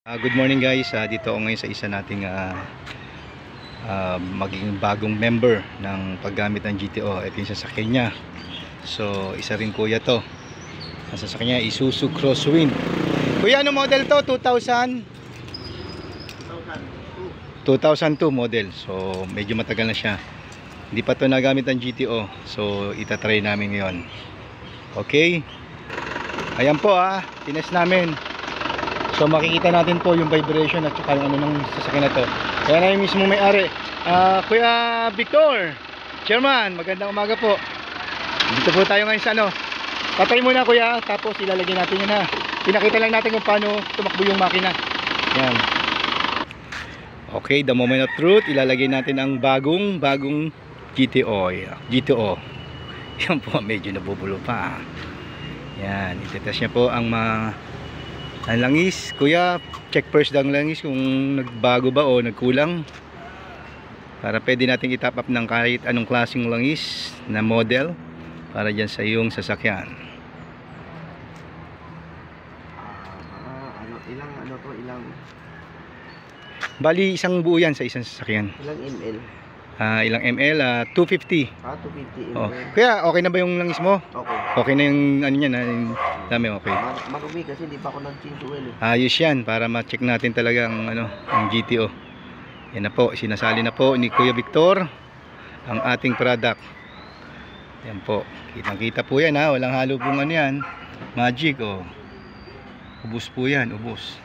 Good morning guys, dito ako ngayon sa isa nating maging bagong member ng paggamit ng GTO. Ito yung sasakyan niya. So isa rin kuya to. Ang sasakyan niya Isuzu Crosswind. Kuya, ano model to? 2002 model. So medyo matagal na siya. Hindi pa to nagamit ng GTO. So itatry namin ngayon. Okay. Ayan po tinest namin. So makikita natin po yung vibration at saka yung ano ng sasakyan na to. Kaya na yung mismo may-ari. Kuya Victor, Chairman, magandang umaga po. Dito po tayo ngayon sa ano. Patay muna kuya, tapos ilalagay natin yun na. Pinakita lang natin kung paano tumakbo yung makina. Yan. Okay, the moment of truth. Ilalagay natin ang bagong GTO. Yan po, medyo nabubulo pa. Yan, itetest niya po ang langis. Kuya, check first ang langis kung nagbago ba o nagkulang, para pwede natin itap up ng kahit anong klaseng langis na model para dyan sa iyong sasakyan. Bali isang buo yan sa isang sasakyan. Ilang ml? Ilang ml? 250. 250 ml. Oh. Kuya, okay na ba yung langis mo? Okay. Okay na yung ano niya na yung dami, okay. Marumi kasi hindi pa ako nag-change oil eh. Ayos yan para ma-check natin talaga ang GTO. Yan na po, sinasali na po ni Kuya Victor ang ating product. Yan po, kitang-kita po yan walang halo pong ano yan, magic ubos po yan, ubos.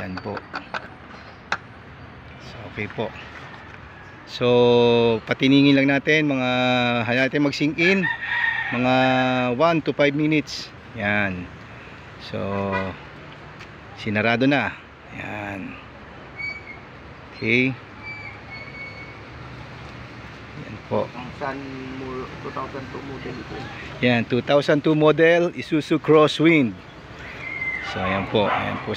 Yan po. So, okay po. So patiningin lang natin, natin mag-sink in mga 1 to 5 minutes. Yan. So sinarado na. Yan. Okay. Yan po. 2002 model ito. Yan, 2002 model Isuzu Crosswind. So ayan po, Yan po.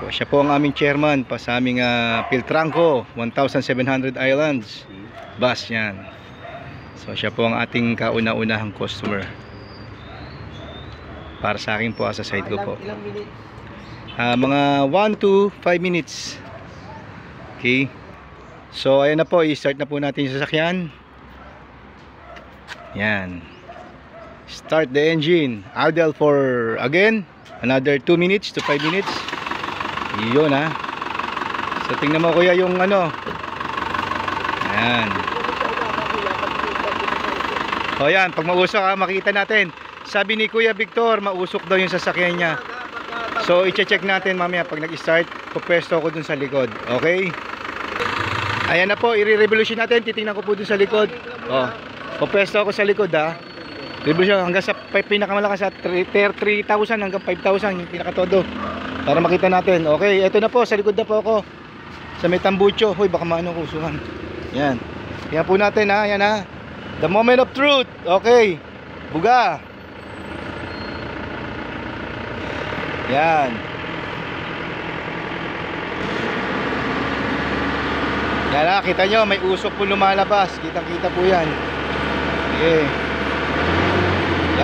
Siya po ang aming chairman pa sa aming Piltranco 1700 Islands bus yan. So siya po ang ating kauna-unahang customer. Para sa akin po, sa side ko po. Ilang minutes? Mga 1 to 5 minutes. Okay. So ayan na po, i-start na po natin yung sasakyan. Yan. Start the engine. Idle for again another 2 minutes to 5 minutes. Yun So tingnan mo kuya yung ano. Ayan. O yan, pag mausok makikita natin. Sabi ni Kuya Victor, mausok daw yung sasakyan niya. So i-check natin mamaya pag nag-start. Pupwesto ko dun sa likod. Okay? Ayan na po, i-revolution natin. Titingnan ko po dun sa likod. Pupwesto ako sa likod Revolution hanggang sa pinakamalakas sa 3,000 hanggang 5,000 yung pinakatodo. Para makita natin. Okay, eto na po, sa likod na po ako. Sa may tambucho. Hoy, baka maano kusuhan. Yan. Tingnan po natin yan The moment of truth. Okay. Buga. Yan. Yan kita nyo, may usok po lumalabas. Kitang-kita po yan. Okay.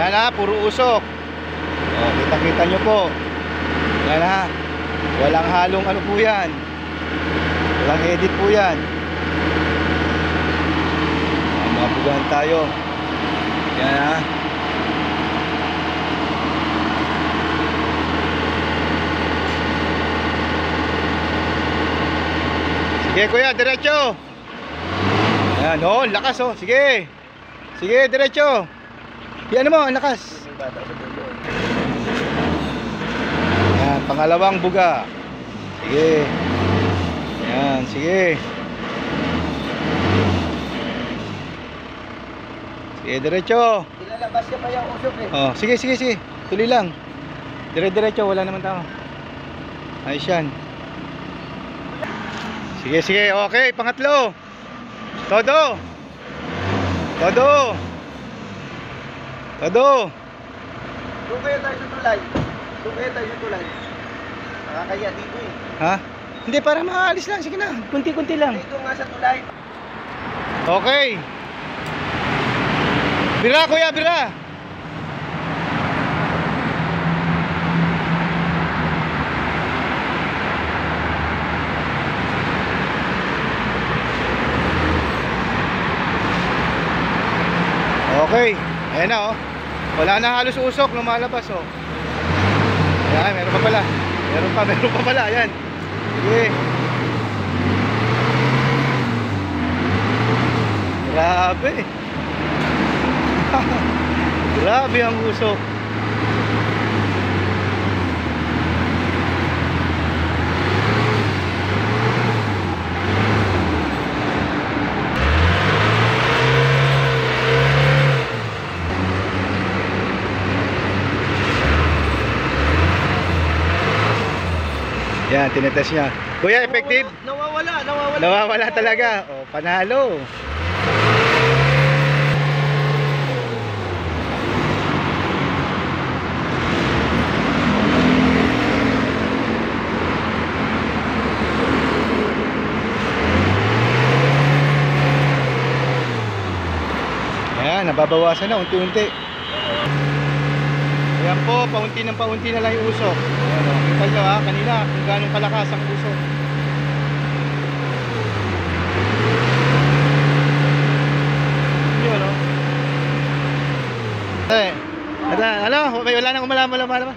Yan puro usok. Kitang-kita nyo po. Yan walang halong ano po yan, walang edit po yan. Mabugahan tayo. Yan sige kuya, diretso. Yan lakas sige. Sige, diretso. Yan mo, ang lakas. Pangalawang buga. Sige. Yan, sige. Sige, diretso. Ilalabas niya pa yung usok eh. Sige. Tuloy lang. Diretso, wala naman tao. Ayos yan. Sige. Okay, pangatlo. Todo. Doon kayo tayo sa tulay. Nakakaya dito eh. Hindi, para maalis lang. Sige na, kunti-kunti lang. Dito nga sa tulay. Okay. Bira kuya, bira. Ayan na oh. Wala na halos usok, lumalabas oh. Ayan, meron pa pala. Meron pa pala, ayan. Sige. Grabe. Grabe ang usok. Yan, tinetest niya. Kuya, effective? Nawawala talaga. O, panalo. Ayan, nababawasan na unti-unti. Ayan po, paunti na lang yung usok. Ayan o, kita nyo ha, kanina kung gano'ng kalakas ang usok. Yun o. Ano, wala nang umalaman.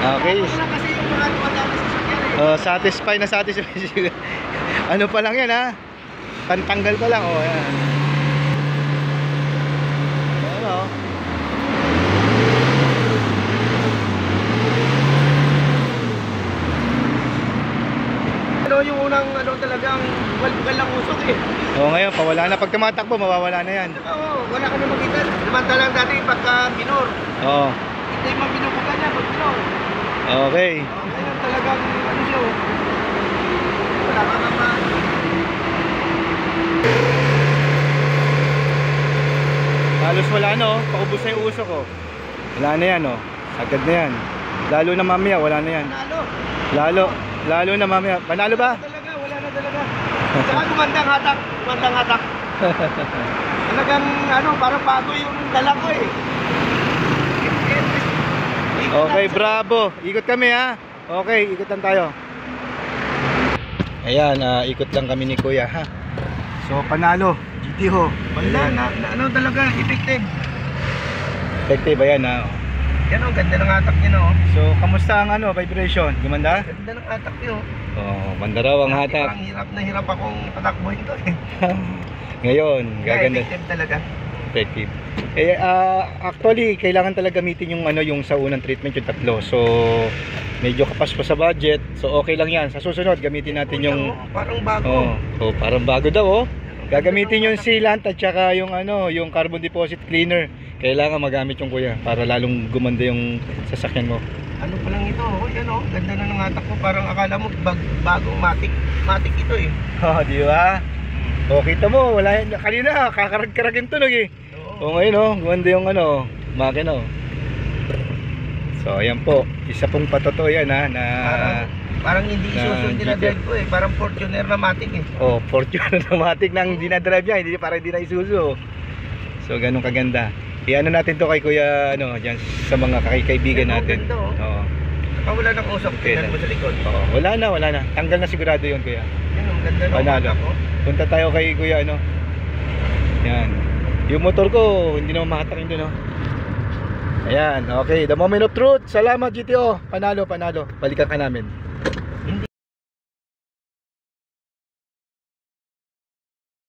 Okay. Wala kasi yung mga dumadaan sa sakyan eh. Satisfy na satisfy. Ano pa lang yan ha? Pantanggal pa lang o. Ayan. Ayan o. Yung unang talagang bugal lang usok eh. Ngayon, pawala na. Pag tumatakbo, mawawala na yan. Oo, wala ka na makita. Samantalang dati pagka minor. Oo. Ito yung mga binubugan niya pag minor. Okay. Ngayon talagang siya. Wala ka naman. Halos wala na oh. Paubos na yung usok oh. Wala na yan oh. Agad na yan. Lalo na mamaya, wala na yan. Lalo na mamaya. Panalo ba? Wala na talaga. Saka gumandang hatak. Talagang parang bago yung dala ko eh. Okay, bravo. Ikot kami ha. Okay, ikotan tayo. Ayan, ikot lang kami ni Kuya ha. So, panalo. GT ho. Ayan. Talaga, effective. Effective, ayan ha. Yan o, ganda ng hatak niya no. So, kamusta ang vibration? Gumanda? Ganda ng hatak niyo. Manda raw ang hatak. Parang hirap akong patakbuhin to eh. Ngayon, gaganda. Effective talaga. Effective. Actually, kailangan talaga gamitin yung yung sa unang treatment yung tatlo. So, medyo kapas pa sa budget. So, okay lang yan. Sa susunod, gamitin natin yung parang bago. Parang bago daw oh. Gagamitin yung sealant at saka yung yung carbon deposit cleaner. Kailangan magamit yung Kuya para lalong gumanda yung sasakyan mo. Ano pa lang ito? Yan oh, ganda na ng hatak ko. Parang akala mo bagong matic ito eh. Di ba? Kita mo, wala kanina kakarag-karagin tunog eh. Ngayon gumanda yung makina oh. So ayan po, isa pong patotoo yan ha na parang hindi isusun dinadrive ko eh, parang Fortuner na matic eh. Fortuner na matic nang dinadrive niya, hindi na isuso. So ganun kaganda. Iano natin to kay Kuya diyan sa mga kaibigan natin. Wala nang usok, tingnan mo sa likod. Wala na. Tanggal na sigurado 'yon Kuya. Yan ang ganda ng hatak ko. Punta tayo kay Kuya Yan. Yung motor ko hindi naman makatakin doon Ayan, okay. The moment of truth. Salamat GTO. Panalo. Balikan ka namin.